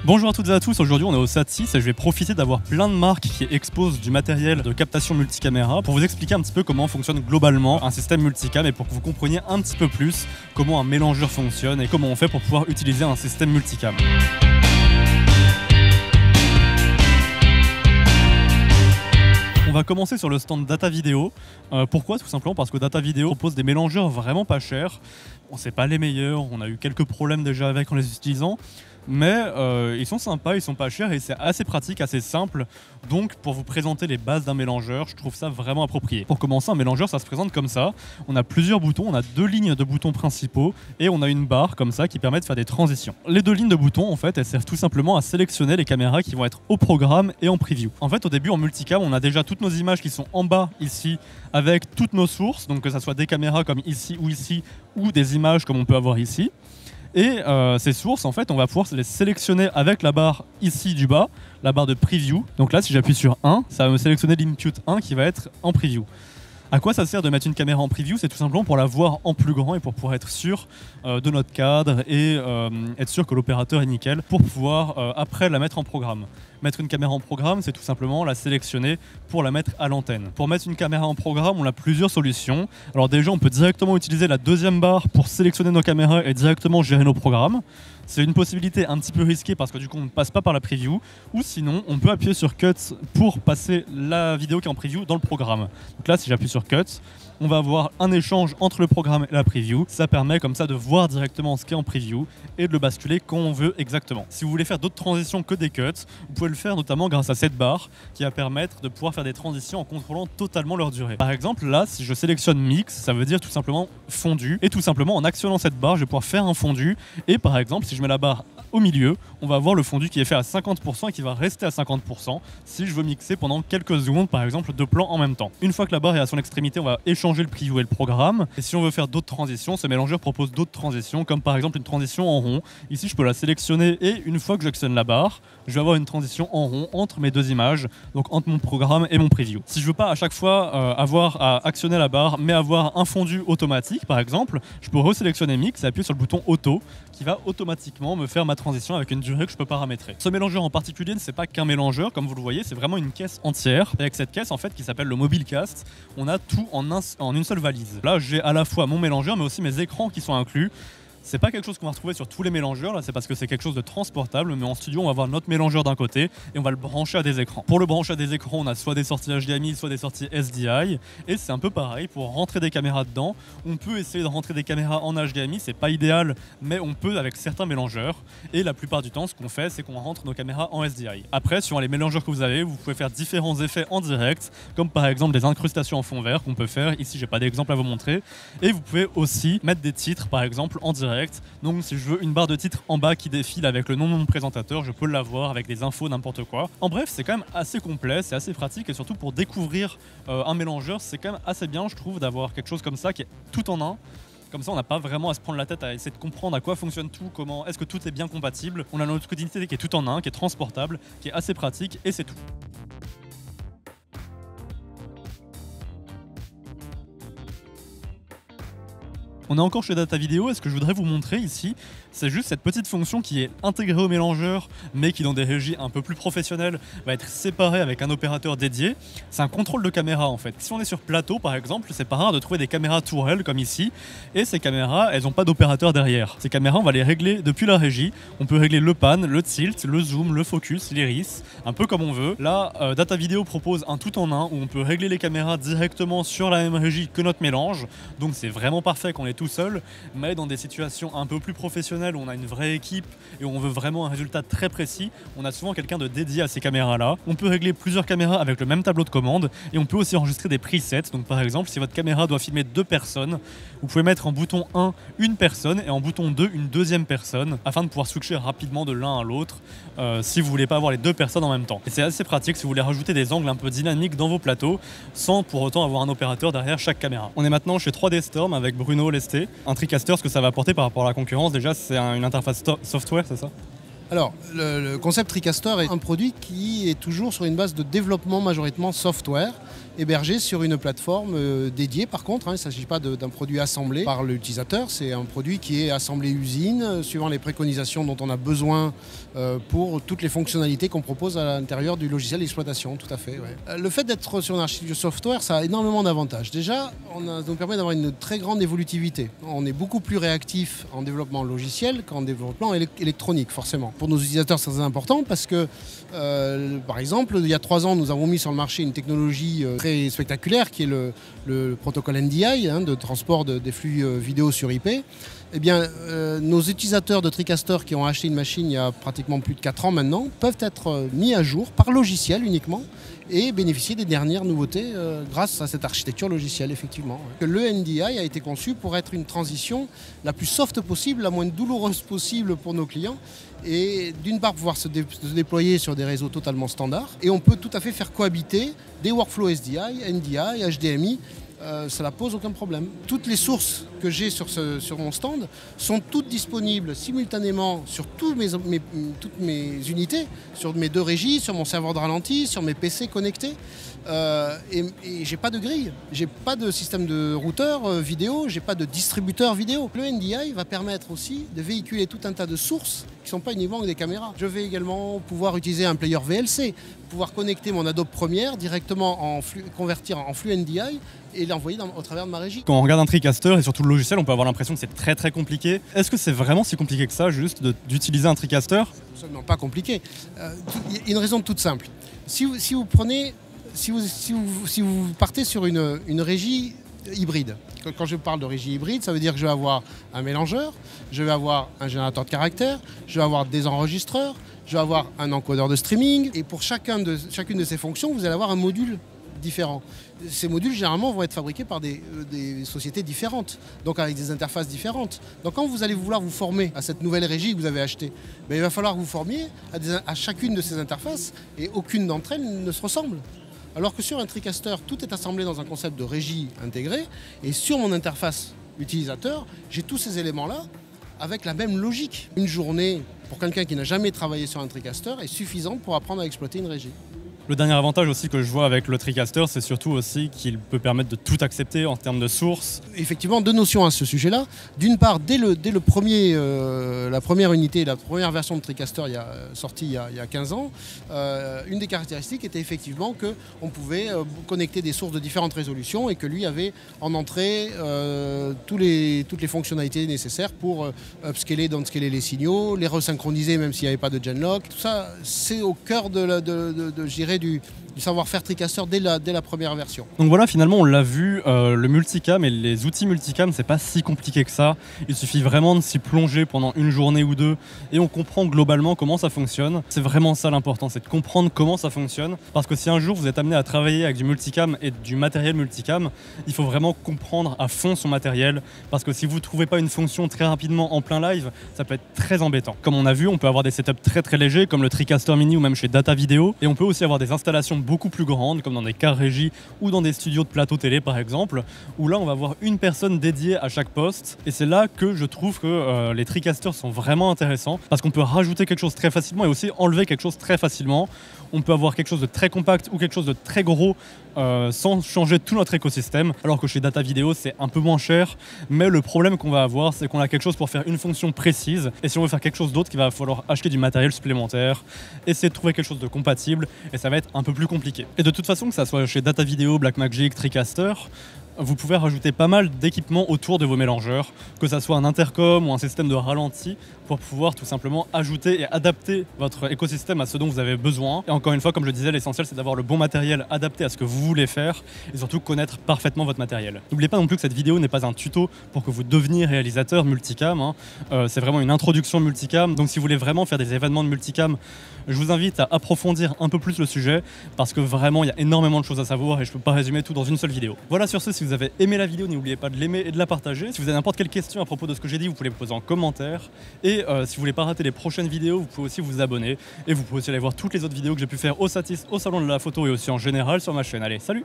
Bonjour à toutes et à tous, aujourd'hui on est au SAT6 et je vais profiter d'avoir plein de marques qui exposent du matériel de captation multicaméra pour vous expliquer un petit peu comment fonctionne globalement un système multicam et pour que vous compreniez un petit peu plus comment un mélangeur fonctionne et comment on fait pour pouvoir utiliser un système multicam. On va commencer sur le stand Data Video. Pourquoi? Tout simplement parce que Data Video propose des mélangeurs vraiment pas chers. On sait pas les meilleurs, on a eu quelques problèmes déjà avec en les utilisant. Mais ils sont sympas, ils sont pas chers et c'est assez pratique, assez simple. Donc pour vous présenter les bases d'un mélangeur, je trouve ça vraiment approprié. Pour commencer, un mélangeur, ça se présente comme ça. On a plusieurs boutons, on a deux lignes de boutons principaux et on a une barre comme ça qui permet de faire des transitions. Les deux lignes de boutons, en fait, elles servent tout simplement à sélectionner les caméras qui vont être au programme et en preview. En fait, au début, en multicam, on a déjà toutes nos images qui sont en bas ici avec toutes nos sources, donc que ça soit des caméras comme ici ou des images comme on peut avoir ici. Et ces sources, en fait, on va pouvoir les sélectionner avec la barre ici du bas, la barre de preview. Donc là, si j'appuie sur 1, ça va me sélectionner l'input 1 qui va être en preview. À quoi ça sert de mettre une caméra en preview? C'est tout simplement pour la voir en plus grand et pour pouvoir être sûr de notre cadre et être sûr que l'opérateur est nickel pour pouvoir après la mettre en programme. Mettre une caméra en programme, c'est tout simplement la sélectionner pour la mettre à l'antenne. Pour mettre une caméra en programme, on a plusieurs solutions. Alors déjà, on peut directement utiliser la deuxième barre pour sélectionner nos caméras et directement gérer nos programmes. C'est une possibilité un petit peu risquée parce que du coup on ne passe pas par la preview. Ou sinon on peut appuyer sur Cut pour passer la vidéo qui est en preview dans le programme. Donc là si j'appuie sur Cut, on va avoir un échange entre le programme et la preview. Ça permet comme ça de voir directement ce qui est en preview et de le basculer quand on veut exactement. Si vous voulez faire d'autres transitions que des cuts, vous pouvez le faire notamment grâce à cette barre qui va permettre de pouvoir faire des transitions en contrôlant totalement leur durée. Par exemple là, si je sélectionne Mix, ça veut dire tout simplement fondu. Et tout simplement en actionnant cette barre, je vais pouvoir faire un fondu. Et par exemple, si je mets la barre au milieu, on va avoir le fondu qui est fait à 50% et qui va rester à 50% si je veux mixer pendant quelques secondes, par exemple, deux plans en même temps. Une fois que la barre est à son extrémité, on va échanger le preview et le programme. Et si on veut faire d'autres transitions, ce mélangeur propose d'autres transitions, comme par exemple une transition en rond. Ici, je peux la sélectionner et une fois que j'actionne la barre, je vais avoir une transition en rond entre mes deux images, donc entre mon programme et mon preview. Si je veux pas à chaque fois avoir à actionner la barre, mais avoir un fondu automatique, par exemple, je peux resélectionner Mix et appuyer sur le bouton Auto, qui va automatiquement me faire ma transition avec une durée que je peux paramétrer. Ce mélangeur en particulier ne c'est pas qu'un mélangeur, comme vous le voyez, c'est vraiment une caisse entière. Et avec cette caisse en fait qui s'appelle le Mobilecast, on a tout en une seule valise. Là j'ai à la fois mon mélangeur mais aussi mes écrans qui sont inclus. C'est pas quelque chose qu'on va retrouver sur tous les mélangeurs, là c'est parce que c'est quelque chose de transportable, mais en studio on va avoir notre mélangeur d'un côté et on va le brancher à des écrans. Pour le brancher à des écrans, on a soit des sorties HDMI, soit des sorties SDI, et c'est un peu pareil, pour rentrer des caméras dedans, on peut essayer de rentrer des caméras en HDMI, c'est pas idéal, mais on peut avec certains mélangeurs, et la plupart du temps ce qu'on fait c'est qu'on rentre nos caméras en SDI. Après, sur les mélangeurs que vous avez, vous pouvez faire différents effets en direct, comme par exemple des incrustations en fond vert qu'on peut faire, ici j'ai pas d'exemple à vous montrer, et vous pouvez aussi mettre des titres par exemple en direct. Donc si je veux une barre de titre en bas qui défile avec le nom de mon présentateur, je peux l'avoir avec des infos, n'importe quoi. En bref, c'est quand même assez complet, c'est assez pratique et surtout pour découvrir un mélangeur, c'est quand même assez bien je trouve d'avoir quelque chose comme ça qui est tout en un. Comme ça, on n'a pas vraiment à se prendre la tête à essayer de comprendre à quoi fonctionne tout, comment est-ce que tout est bien compatible. On a notre quotidien qui est tout en un, qui est transportable, qui est assez pratique et c'est tout. On est encore chez Data Video et ce que je voudrais vous montrer ici, c'est juste cette petite fonction qui est intégrée au mélangeur, mais qui dans des régies un peu plus professionnelles va être séparée avec un opérateur dédié. C'est un contrôle de caméra en fait. Si on est sur plateau par exemple, c'est pas rare de trouver des caméras tourelles comme ici, et ces caméras, elles n'ont pas d'opérateur derrière. Ces caméras, on va les régler depuis la régie. On peut régler le pan, le tilt, le zoom, le focus, l'iris, un peu comme on veut. Là, Data Video propose un tout en un où on peut régler les caméras directement sur la même régie que notre mélange. Donc c'est vraiment parfait quand on est tout seul, mais dans des situations un peu plus professionnelles où on a une vraie équipe et où on veut vraiment un résultat très précis, on a souvent quelqu'un de dédié à ces caméras-là. On peut régler plusieurs caméras avec le même tableau de commande et on peut aussi enregistrer des presets. Donc par exemple, si votre caméra doit filmer deux personnes, vous pouvez mettre en bouton 1 une personne et en bouton 2 une deuxième personne afin de pouvoir switcher rapidement de l'un à l'autre si vous voulez pas avoir les deux personnes en même temps. Et c'est assez pratique si vous voulez rajouter des angles un peu dynamiques dans vos plateaux sans pour autant avoir un opérateur derrière chaque caméra. On est maintenant chez 3D Storm avec Bruno Lesté. Un TriCaster, ce que ça va apporter par rapport à la concurrence, déjà c'est une interface software, c'est ça? Alors, le concept TriCaster est un produit qui est toujours sur une base de développement majoritairement software. hébergé sur une plateforme dédiée par contre. Il ne s'agit pas d'un produit assemblé par l'utilisateur, c'est un produit qui est assemblé usine, suivant les préconisations dont on a besoin pour toutes les fonctionnalités qu'on propose à l'intérieur du logiciel d'exploitation, tout à fait. Ouais. Le fait d'être sur une architecture software, ça a énormément d'avantages. Déjà, ça nous permet d'avoir une très grande évolutivité. On est beaucoup plus réactif en développement logiciel qu'en développement électronique, forcément. Pour nos utilisateurs, c'est très important parce que, par exemple, il y a 3 ans, nous avons mis sur le marché une technologie très spectaculaire qui est le protocole NDI, de transport des flux vidéo sur IP. Eh bien, nos utilisateurs de TriCaster qui ont acheté une machine il y a pratiquement plus de 4 ans maintenant peuvent être mis à jour par logiciel uniquement et bénéficier des dernières nouveautés grâce à cette architecture logicielle, effectivement. Le NDI a été conçu pour être une transition la plus soft possible, la moins douloureuse possible pour nos clients et d'une part pouvoir se déployer sur des réseaux totalement standards et on peut tout à fait faire cohabiter des workflows SDI, NDI, HDMI. Cela pose aucun problème. Toutes les sources que j'ai sur mon stand sont toutes disponibles simultanément sur toutes mes unités, sur mes 2 régies, sur mon serveur de ralenti, sur mes PC connectés. Et j'ai pas de grille, j'ai pas de système de routeur vidéo, j'ai pas de distributeur vidéo. Le NDI va permettre aussi de véhiculer tout un tas de sources qui ne sont pas uniquement des caméras. Je vais également pouvoir utiliser un player VLC, pouvoir connecter mon Adobe Premiere directement convertir en flux NDI et l'envoyer au travers de ma régie. Quand on regarde un TriCaster et surtout le logiciel, on peut avoir l'impression que c'est très très compliqué. Est-ce que c'est vraiment si compliqué que ça, juste d'utiliser un TriCaster? Absolument pas compliqué. Il y a une raison toute simple. Si vous partez sur une régie hybride, quand je parle de régie hybride, ça veut dire que je vais avoir un mélangeur, je vais avoir un générateur de caractères, je vais avoir des enregistreurs, je vais avoir un encodeur de streaming et pour chacune de ces fonctions, vous allez avoir un module différent. Ces modules généralement vont être fabriqués par des sociétés différentes, donc avec des interfaces différentes. Donc quand vous allez vouloir vous former à cette nouvelle régie que vous avez achetée, il va falloir que vous formiez à chacune de ces interfaces et aucune d'entre elles ne se ressemble. Alors que sur un TriCaster, tout est assemblé dans un concept de régie intégrée et sur mon interface utilisateur, j'ai tous ces éléments-là avec la même logique. Une journée pour quelqu'un qui n'a jamais travaillé sur un TriCaster est suffisante pour apprendre à exploiter une régie. Le dernier avantage aussi que je vois avec le TriCaster, c'est surtout aussi qu'il peut permettre de tout accepter en termes de sources. Effectivement, 2 notions à ce sujet-là. D'une part, dès la première unité, la première version de TriCaster sortie il y a 15 ans, une des caractéristiques était effectivement qu'on pouvait connecter des sources de différentes résolutions et que lui avait en entrée toutes les fonctionnalités nécessaires pour upscaler, downscaler les signaux, les resynchroniser même s'il n'y avait pas de genlock. Tout ça, c'est au cœur du savoir-faire TriCaster dès la première version. Donc voilà, finalement on l'a vu, le multicam et les outils multicam, c'est pas si compliqué que ça. Il suffit vraiment de s'y plonger pendant une journée ou 2 et on comprend globalement comment ça fonctionne. C'est vraiment ça l'important, c'est de comprendre comment ça fonctionne. Parce que si un jour vous êtes amené à travailler avec du multicam et du matériel multicam, il faut vraiment comprendre à fond son matériel. Parce que si vous ne trouvez pas une fonction très rapidement en plein live, ça peut être très embêtant. Comme on a vu, on peut avoir des setups très très légers comme le TriCaster Mini ou même chez Data Video. Et on peut aussi avoir des installations beaucoup plus grandes comme dans des cars régie ou dans des studios de plateau télé par exemple, où là on va avoir une personne dédiée à chaque poste. Et c'est là que je trouve que les TriCasters sont vraiment intéressants parce qu'on peut rajouter quelque chose très facilement et aussi enlever quelque chose très facilement. On peut avoir quelque chose de très compact ou quelque chose de très gros sans changer tout notre écosystème, alors que chez Data Video c'est un peu moins cher, mais le problème qu'on va avoir c'est qu'on a quelque chose pour faire une fonction précise et si on veut faire quelque chose d'autre, il va falloir acheter du matériel supplémentaire, essayer de trouver quelque chose de compatible et ça va être un peu plus compliqué. Et de toute façon, que ça soit chez Data Video, Blackmagic, TriCaster, vous pouvez rajouter pas mal d'équipements autour de vos mélangeurs, que ça soit un intercom ou un système de ralenti, pour pouvoir tout simplement ajouter et adapter votre écosystème à ce dont vous avez besoin. Et encore une fois, comme je le disais, l'essentiel c'est d'avoir le bon matériel adapté à ce que vous voulez faire et surtout connaître parfaitement votre matériel. N'oubliez pas non plus que cette vidéo n'est pas un tuto pour que vous deveniez réalisateur multicam, c'est vraiment une introduction multicam, donc si vous voulez vraiment faire des événements de multicam, je vous invite à approfondir un peu plus le sujet parce que vraiment il y a énormément de choses à savoir et je ne peux pas résumer tout dans une seule vidéo. Voilà, sur ce, si vous avez aimé la vidéo, n'oubliez pas de l'aimer et de la partager. Si vous avez n'importe quelle question à propos de ce que j'ai dit, vous pouvez me poser en commentaire. Et si vous voulez pas rater les prochaines vidéos, vous pouvez aussi vous abonner. Et vous pouvez aussi aller voir toutes les autres vidéos que j'ai pu faire au Satis, au Salon de la Photo et aussi en général sur ma chaîne. Allez, salut!